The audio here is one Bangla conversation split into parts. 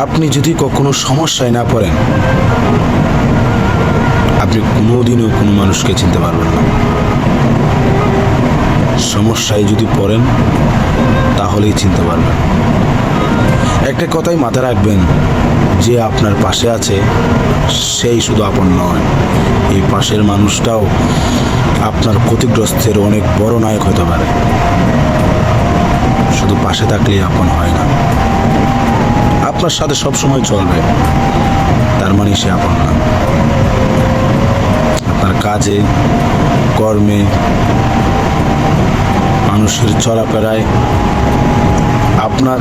আপনি যদি কখনো সমস্যায় না পড়েন, আপনি কোনোদিনও কোনো মানুষকে চিনতে পারবেন না। সমস্যায় যদি পড়েন তাহলেই চিনতে পারবেন। একটা কথাই মাথায় রাখবেন, যে আপনার পাশে আছে সেই শুধু আপন নয়, এই পাশের মানুষটাও আপনার ক্ষতিগ্রস্তের অনেক বড় নায়ক হতে পারে। শুধু পাশে থাকলেই আপন হয় না। আপনার সাথে সব সময় চলবে তার মানে সে আপন না। আপনার কাজে কর্মে মানুষের চলাফেরায় আপনার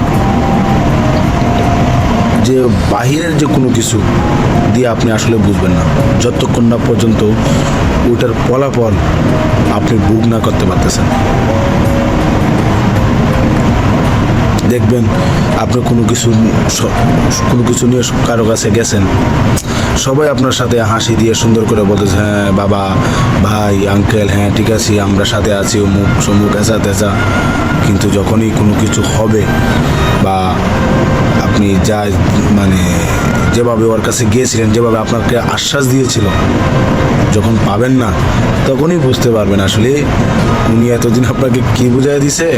যে বাহিরের যে কোনো কিছু দিয়ে আপনি আসলে বুঝবেন না, যতক্ষণ না পর্যন্ত ওটার ফলাফল আপনি ভোগ না করতে পারতেছেন। দেখবেন আপনি কোনো কিছু নিয়ে কারো কাছে গেছেন, সবাই আপনার সাথে হাসি দিয়ে সুন্দর করে বলতেছে, হ্যাঁ বাবা, ভাই, আঙ্কেল, হ্যাঁ ঠিক আছে, আমরা সাথে আছি, অমুক সমুক এসা তেসা। কিন্তু যখনই কোনো কিছু হবে বা আপনি যা মানে যেভাবে ওর কাছে গিয়েছিলেন, যেভাবে আপনাকে আশ্বাস দিয়েছিল, যখন পাবেন না তখনই বুঝতে পারবেন আসলে উনি এতদিন আপনাকে কি বুঝাই দিছে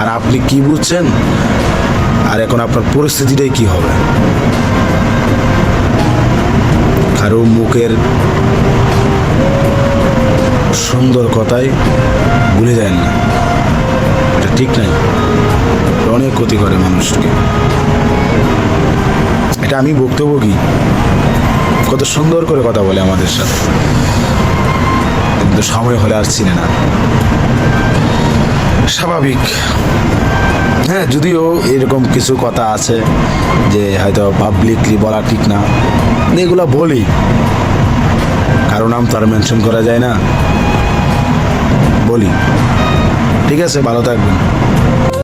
আর আপনি কি বুঝছেন, আর এখন আপনার পরিস্থিতিটাই কি হবে। কারো মুখের সুন্দর কথায় ভুলে যায় না, এটা ঠিক নাই, অনেক ক্ষতি করে মানুষকে। এটা আমি ভুক্তভোগী। কত সুন্দর করে কথা বলে আমাদের সাথে, কিন্তু সময় হলে আর চিনে না। স্বাভাবিক, হ্যাঁ, যদিও এরকম কিছু কথা আছে যে হয়তো পাবলিকলি বলা ঠিক না, এগুলো বলি, কারো নাম তো আর মেনশন করা যায় না, বলি। ঠিক আছে, ভালো থাকবেন।